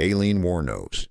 Aileen Wuornos.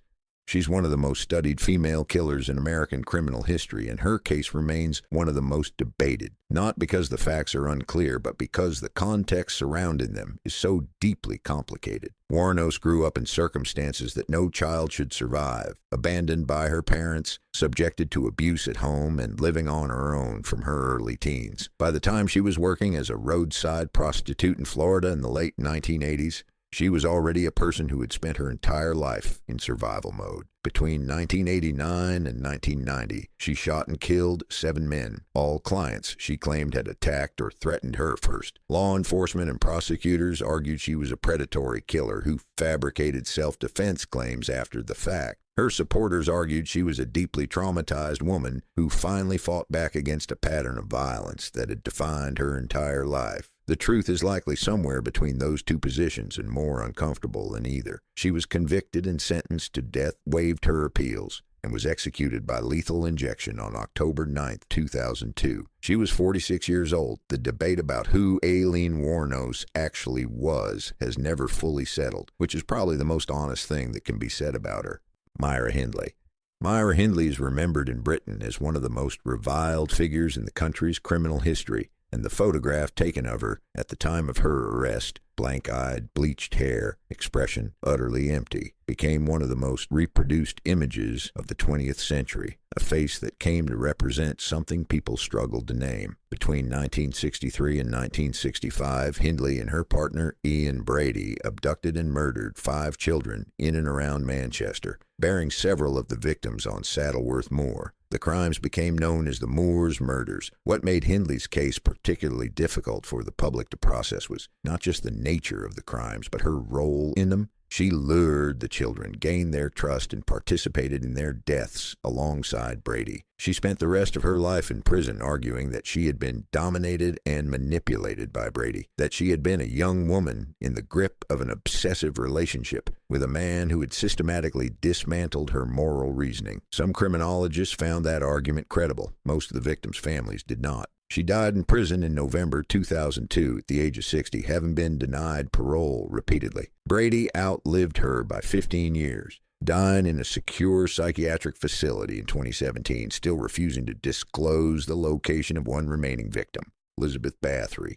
She's one of the most studied female killers in American criminal history, and her case remains one of the most debated, not because the facts are unclear, but because the context surrounding them is so deeply complicated. Wuornos grew up in circumstances that no child should survive, abandoned by her parents, subjected to abuse at home, and living on her own from her early teens. By the time she was working as a roadside prostitute in Florida in the late 1980s, she was already a person who had spent her entire life in survival mode. Between 1989 and 1990, she shot and killed 7 men, all clients she claimed had attacked or threatened her first. Law enforcement and prosecutors argued she was a predatory killer who fabricated self-defense claims after the fact. Her supporters argued she was a deeply traumatized woman who finally fought back against a pattern of violence that had defined her entire life. The truth is likely somewhere between those two positions and more uncomfortable than either. She was convicted and sentenced to death, waived her appeals, and was executed by lethal injection on October 9, 2002. She was 46 years old. The debate about who Aileen Wuornos actually was has never fully settled, which is probably the most honest thing that can be said about her. Myra Hindley. Myra Hindley is remembered in Britain as one of the most reviled figures in the country's criminal history, and the photograph taken of her at the time of her arrest, blank-eyed, bleached hair, expression utterly empty, became one of the most reproduced images of the 20th century, a face that came to represent something people struggled to name. Between 1963 and 1965, Hindley and her partner Ian Brady abducted and murdered 5 children in and around Manchester, bearing several of the victims on Saddleworth Moor. The crimes became known as the Moors murders. What made Hindley's case particularly difficult for the public to process was not just the nature of the crimes, but her role in them. She lured the children, gained their trust, and participated in their deaths alongside Brady. She spent the rest of her life in prison arguing that she had been dominated and manipulated by Brady, that she had been a young woman in the grip of an obsessive relationship with a man who had systematically dismantled her moral reasoning. Some criminologists found that argument credible. Most of the victims' families did not. She died in prison in November 2002 at the age of 60, having been denied parole repeatedly. Brady outlived her by 15 years, dying in a secure psychiatric facility in 2017, still refusing to disclose the location of one remaining victim, Elizabeth Bathory.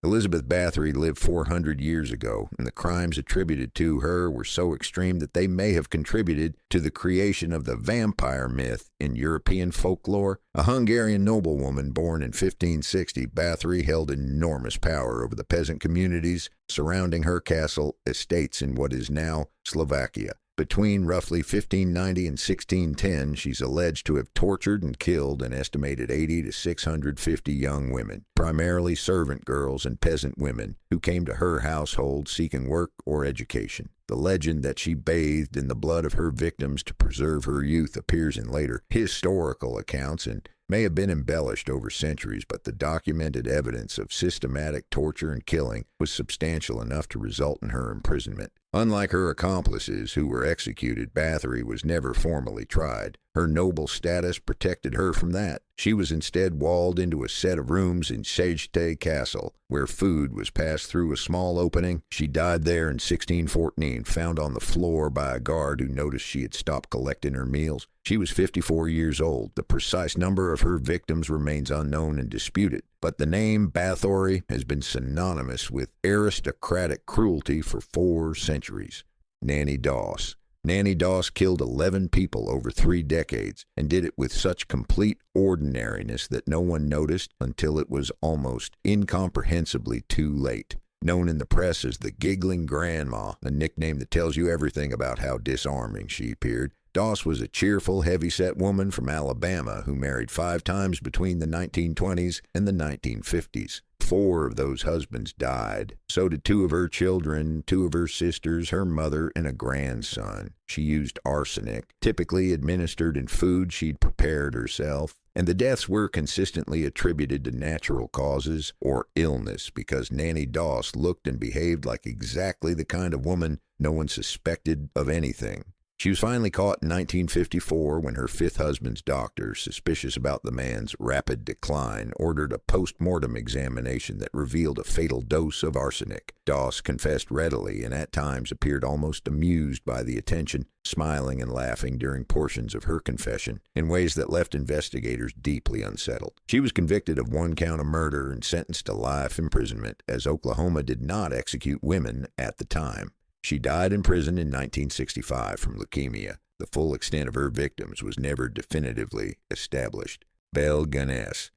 Elizabeth Bathory lived 400 years ago, and the crimes attributed to her were so extreme that they may have contributed to the creation of the vampire myth in European folklore. A Hungarian noblewoman born in 1560, Bathory held enormous power over the peasant communities surrounding her castle estates in what is now Slovakia. Between roughly 1590 and 1610, she's alleged to have tortured and killed an estimated 80 to 650 young women, primarily servant girls and peasant women, who came to her household seeking work or education. The legend that she bathed in the blood of her victims to preserve her youth appears in later historical accounts and may have been embellished over centuries, but the documented evidence of systematic torture and killing was substantial enough to result in her imprisonment. Unlike her accomplices who were executed, Bathory was never formally tried. Her noble status protected her from that. She was instead walled into a set of rooms in Sejte Castle, where food was passed through a small opening. She died there in 1614, found on the floor by a guard who noticed she had stopped collecting her meals. She was 54 years old. The precise number of her victims remains unknown and disputed, but the name Bathory has been synonymous with aristocratic cruelty for 4 centuries. Nanny Doss. Nanny Doss killed 11 people over 3 decades and did it with such complete ordinariness that no one noticed until it was almost incomprehensibly too late. Known in the press as the Giggling Grandma, a nickname that tells you everything about how disarming she appeared, Doss was a cheerful, heavy-set woman from Alabama who married 5 times between the 1920s and the 1950s. 4 of those husbands died. So did 2 of her children, 2 of her sisters, her mother, and a grandson. She used arsenic, typically administered in food she'd prepared herself, and the deaths were consistently attributed to natural causes or illness because Nanny Doss looked and behaved like exactly the kind of woman no one suspected of anything. She was finally caught in 1954 when her fifth husband's doctor, suspicious about the man's rapid decline, ordered a post-mortem examination that revealed a fatal dose of arsenic. Doss confessed readily and at times appeared almost amused by the attention, smiling and laughing during portions of her confession in ways that left investigators deeply unsettled. She was convicted of one count of murder and sentenced to life imprisonment, as Oklahoma did not execute women at the time. She died in prison in 1965 from leukemia. The full extent of her victims was never definitively established. Belle Gunness.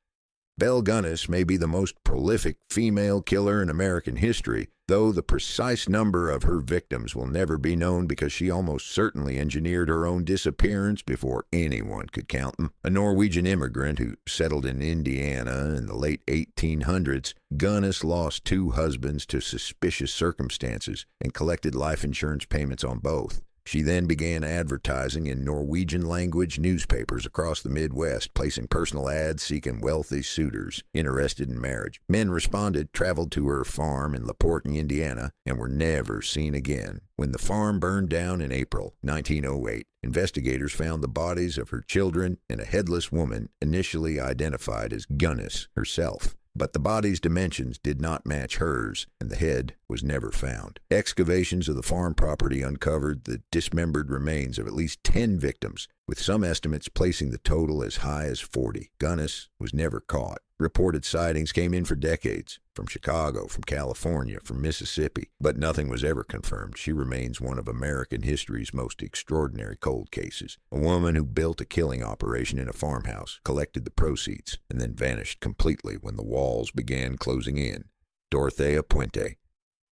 Belle Gunness may be the most prolific female killer in American history, though the precise number of her victims will never be known because she almost certainly engineered her own disappearance before anyone could count them. A Norwegian immigrant who settled in Indiana in the late 1800s, Gunness lost two husbands to suspicious circumstances and collected life insurance payments on both. She then began advertising in Norwegian-language newspapers across the Midwest, placing personal ads seeking wealthy suitors interested in marriage. Men responded, traveled to her farm in LaPorte, Indiana, and were never seen again. When the farm burned down in April 1908, investigators found the bodies of her children and a headless woman initially identified as Gunness herself. But the body's dimensions did not match hers, and the head was never found. Excavations of the farm property uncovered the dismembered remains of at least 10 victims, with some estimates placing the total as high as 40. Gunness was never caught. Reported sightings came in for decades, from Chicago, from California, from Mississippi, but nothing was ever confirmed. She remains one of American history's most extraordinary cold cases. A woman who built a killing operation in a farmhouse, collected the proceeds, and then vanished completely when the walls began closing in. Dorothea Puente.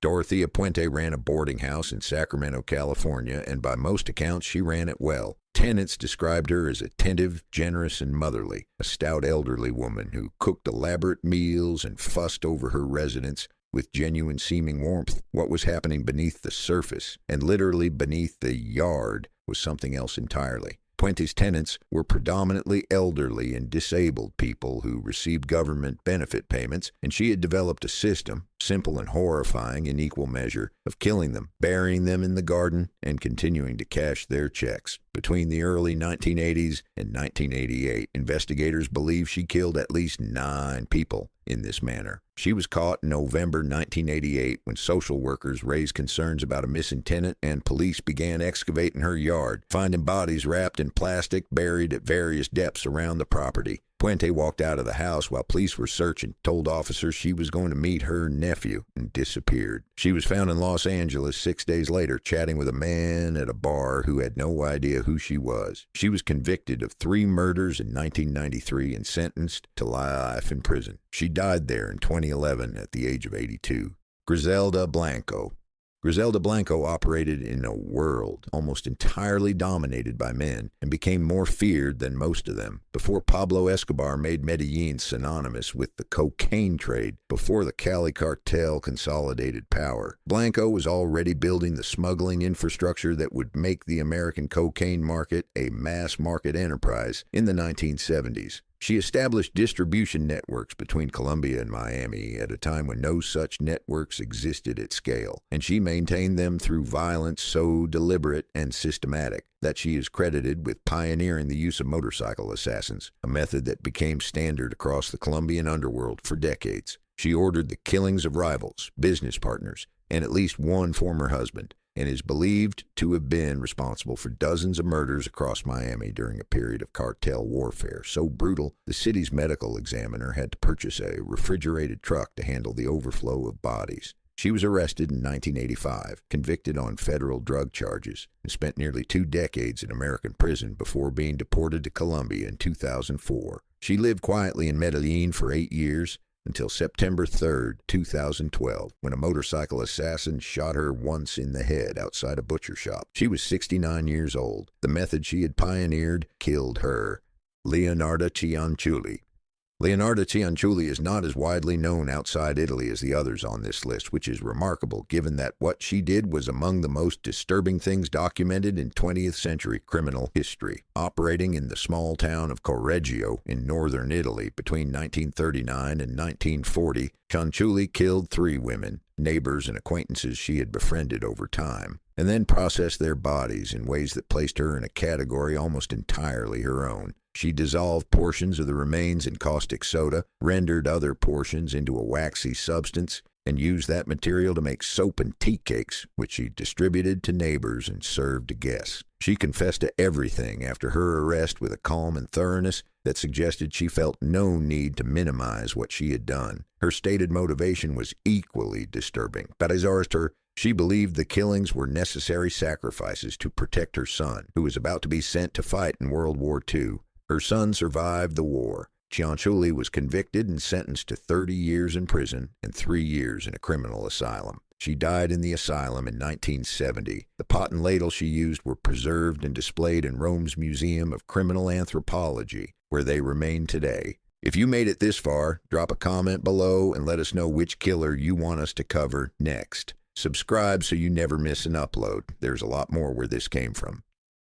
Dorothea Puente ran a boarding house in Sacramento, California, and by most accounts she ran it well. Tenants described her as attentive, generous, and motherly, a stout elderly woman who cooked elaborate meals and fussed over her residents with genuine seeming warmth. What was happening beneath the surface, and literally beneath the yard, was something else entirely. Puente's tenants were predominantly elderly and disabled people who received government benefit payments, and she had developed a system, simple and horrifying in equal measure, of killing them, burying them in the garden, and continuing to cash their checks. Between the early 1980s and 1988, investigators believe she killed at least 9 people in this manner. She was caught in November 1988 when social workers raised concerns about a missing tenant and police began excavating her yard, finding bodies wrapped in plastic buried at various depths around the property. Puente walked out of the house while police were searching, told officers she was going to meet her nephew, and disappeared. She was found in Los Angeles 6 days later, chatting with a man at a bar who had no idea who she was. She was convicted of 3 murders in 1993 and sentenced to life in prison. She died there in 2011 at the age of 82. Griselda Blanco. Griselda Blanco operated in a world almost entirely dominated by men and became more feared than most of them. Before Pablo Escobar made Medellin synonymous with the cocaine trade, before the Cali cartel consolidated power, Blanco was already building the smuggling infrastructure that would make the American cocaine market a mass market enterprise in the 1970s. She established distribution networks between Colombia and Miami at a time when no such networks existed at scale, and she maintained them through violence so deliberate and systematic that she is credited with pioneering the use of motorcycle assassins, a method that became standard across the Colombian underworld for decades. She ordered the killings of rivals, business partners, and at least one former husband, and is believed to have been responsible for dozens of murders across Miami during a period of cartel warfare so brutal the city's medical examiner had to purchase a refrigerated truck to handle the overflow of bodies. She was arrested in 1985, convicted on federal drug charges, and spent nearly 2 decades in American prison before being deported to Colombia in 2004. She lived quietly in Medellin for 8 years, until September 3, 2012, when a motorcycle assassin shot her once in the head outside a butcher shop. She was 69 years old. The method she had pioneered killed her. Leonarda Cianciulli. Leonarda Cianciulli is not as widely known outside Italy as the others on this list, which is remarkable given that what she did was among the most disturbing things documented in 20th century criminal history. Operating in the small town of Correggio in northern Italy between 1939 and 1940, Cianciulli killed 3 women, neighbors, and acquaintances she had befriended over time, and then processed their bodies in ways that placed her in a category almost entirely her own. She dissolved portions of the remains in caustic soda, rendered other portions into a waxy substance, and used that material to make soap and tea cakes, which she distributed to neighbors and served to guests. She confessed to everything after her arrest with a calm and thoroughness that suggested she felt no need to minimize what she had done. Her stated motivation was equally disturbing. She believed the killings were necessary sacrifices to protect her son, who was about to be sent to fight in World War II. Her son survived the war. Cianciulli was convicted and sentenced to 30 years in prison and 3 years in a criminal asylum. She died in the asylum in 1970. The pot and ladle she used were preserved and displayed in Rome's Museum of Criminal Anthropology, where they remain today. If you made it this far, drop a comment below and let us know which killer you want us to cover next. Subscribe so you never miss an upload. There's a lot more where this came from.